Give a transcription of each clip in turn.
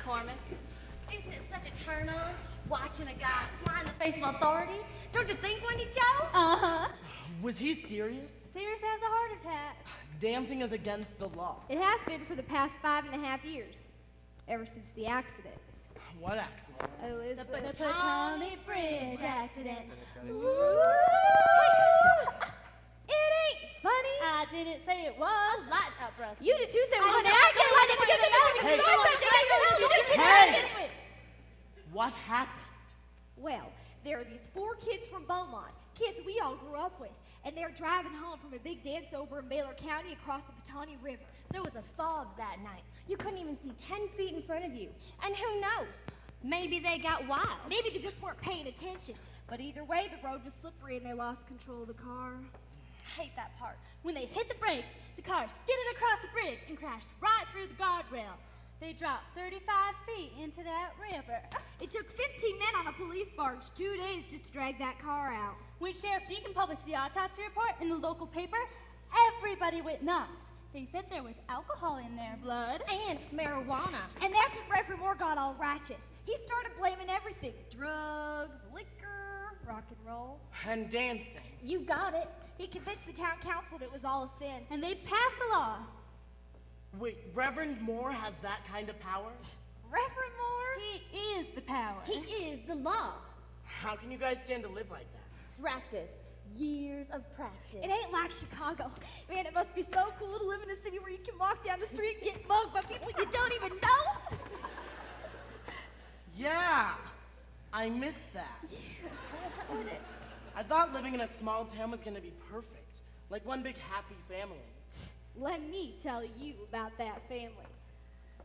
McCormick. Isn't it such a turn on, watching a guy fly in the face of authority? Don't you think, Wendy Jo? Uh-huh. Was he serious? Serious as a heart attack. Dancing is against the law. It has been for the past 5.5 years, ever since the accident. What accident? Oh, is The Petani Bridge accident. It ain't funny. I didn't say it was. Lighten up, brother. You did too, say we're I can't let it because Hey! What happened? Well, there are these 4 kids from Beaumont, kids we all grew up with, and they're driving home from a big dance over in Baylor County across the Petani River. There was a fog that night. You couldn't even see 10 feet in front of you. And who knows? Maybe they got wild. Maybe they just weren't paying attention. But either way, the road was slippery and they lost control of the car. I hate that part. When they hit the brakes, the car skidded across the bridge and crashed right through the guardrail. They dropped 35 feet into that river. It took 15 men on a police barge 2 days just to drag that car out. When Sheriff Deacon published the autopsy report in the local paper, everybody went nuts. They said there was alcohol in their blood. And marijuana. And that's when Reverend Moore got all righteous. He started blaming everything. Drugs, liquor, rock and roll. And dancing. You got it. He convinced the town council that it was all a sin. And they passed the law. Wait, Reverend Moore has that kind of power? Reverend Moore? He is the power. He is the law. How can you guys stand to live like that? Practice. Years of practice. It ain't like Chicago. Man, it must be so cool to live in a city where you can walk down the street and get mugged by people you don't even know. Yeah, I miss that. I thought living in a small town was gonna be perfect, like one big happy family. Let me tell you about that family.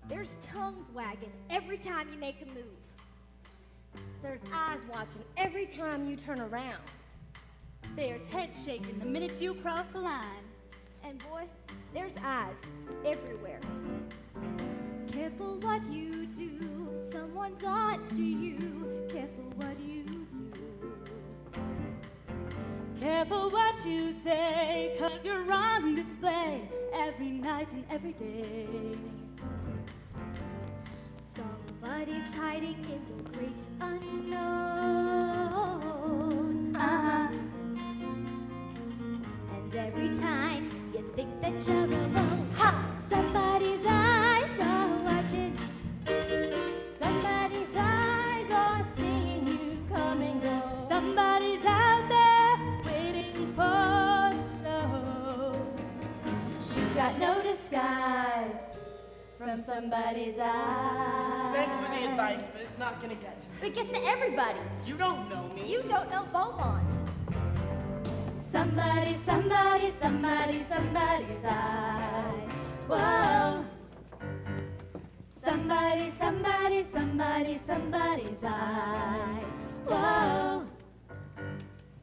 There's tongues wagging every time you make a move. There's eyes watching every time you turn around. There's head shaking the minute you cross the line. And boy, there's eyes everywhere. Careful what you do, someone's on to you. Careful what you do. Careful what you say, 'cause you're on display every night and every day. Somebody's hiding in the great unknown. And every time you think that you're alone, somebody's eyes are watching. Somebody's eyes are seeing you come and go. Somebody's out there waiting for show. You've got no disguise from somebody's eyes. Thanks for the advice, but it's not gonna get to me. It gets to everybody. You don't know me. You don't know Beaumont. Somebody, somebody, somebody, somebody's eyes. Whoa. Somebody, somebody, somebody, somebody's eyes. Whoa.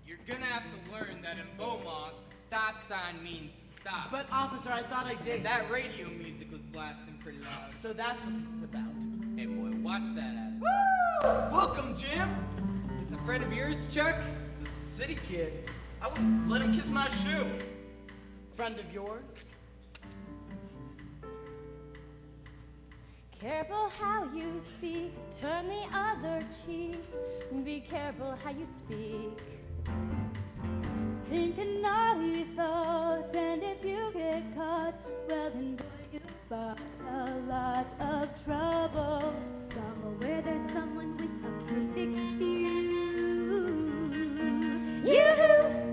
You're gonna have to learn that in Beaumont, stop sign means stop. But officer, I thought I did. And that radio music was blasting pretty loud. So that's what this is about. Hey boy, watch that attitude. Woo! Welcome, Jim. Is a friend of yours, Chuck? The city kid. I wouldn't let him kiss my shoe. Friend of yours? Careful how you speak, turn the other cheek. Be careful how you speak. Think a naughty thought, and if you get caught, well then boy, you've got a lot of trouble. Somewhere there's someone with a perfect view. Yoo-hoo!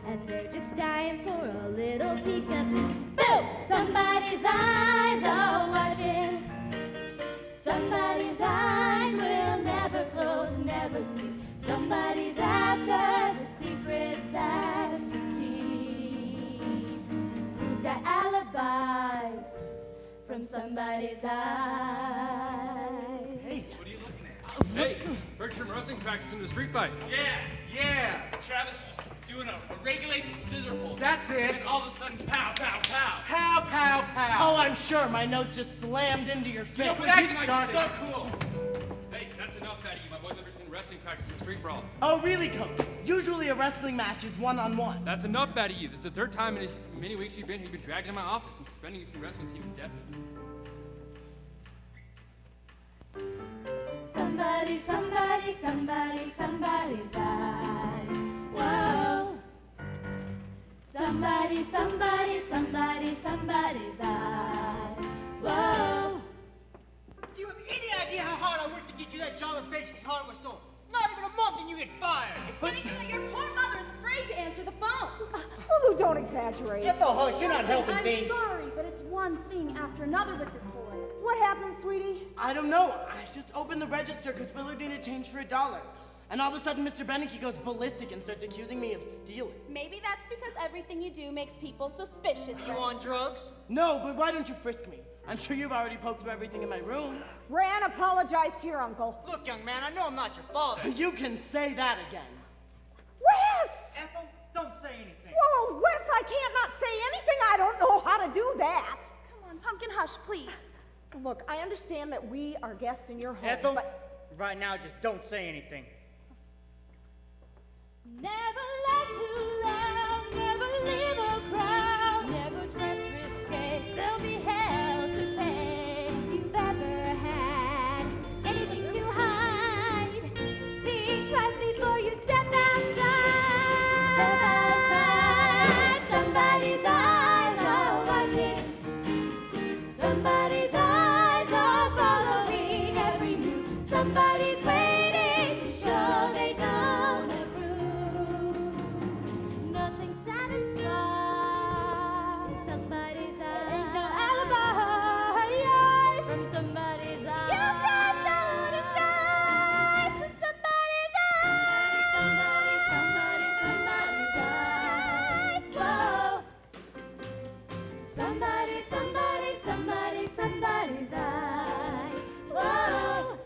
And they're just dying for a little peek of boom! Somebody's eyes are watching. Somebody's eyes will never close, never sleep. Somebody's after the secrets that you keep. Who's got alibis from somebody's eyes? Hey, What are you looking at? Hey, heard you're wrestling practice in the street fight. Yeah. Travis just doing a regulation scissor pull. That's it. And all of a sudden, pow, pow, pow. Pow, pow, pow. oh, I'm sure my nose just slammed into your face. know, but That's he like started so cool. Hey, that's enough out of you. My boy's never seen wrestling practice in a street brawl. Oh, really, Coach? Usually a wrestling match is one-on-one. That's enough out of you. This is the third time in as many weeks you've been here. You've been dragged in my office. I'm suspending you from the wrestling team indefinitely. somebody's eyes. Whoa. Somebody's eyes. Whoa. Do you have any idea how hard I worked to get you that job at Bamesberger's hardware store? Not even a month and you get fired. It's getting to that your poor mother is afraid to answer the phone. Oh, Lou, don't exaggerate. Get the hush, you're not helping I'm things. sorry, but it's one thing after another with this boy. What happened, sweetie? I don't know. I just opened the register because Willard needed change for $1. And all of a sudden, Mr. Beneke goes ballistic and starts accusing me of stealing. Maybe that's because everything you do makes people suspicious. You on drugs? No, but why don't you frisk me? I'm sure you've already poked through everything in my room. Ran, apologize to your uncle. Look, young man, I know I'm not your father. You can say that again. Wes! Ethel, don't say anything. Whoa, Wes, I can't not say anything. I don't know how to do that. Come on, Pumpkin, hush, please. Look, I understand that we are guests in your home, Ethel, but... right now, just don't say anything. Never love too loud, never leave a crowd, never dress risque, there'll be hell to pay. If you've ever had anything to hide, think twice before you step outside. Somebody's eyes are watching. Somebody's eyes are following every move. Somebody's waiting to show they don't approve. Nothing satisfies. Somebody's Ain't no eyes. alibi from somebody's eyes. You've got no disguise from somebody's eyes. Somebody's eyes. Whoa. Somebody's eyes. Whoa.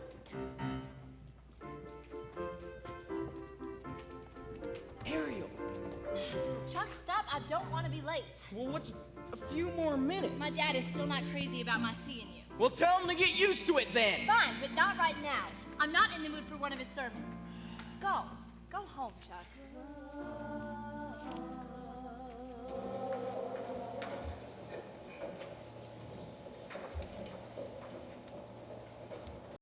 Ariel. Chuck, stop. I don't want to be late. Well, what's a few more minutes? My dad is still not crazy about my seeing you. Well, tell him to get used to it then. Fine, but not right now. I'm not in the mood for one of his sermons. Go. Go home, Chuck.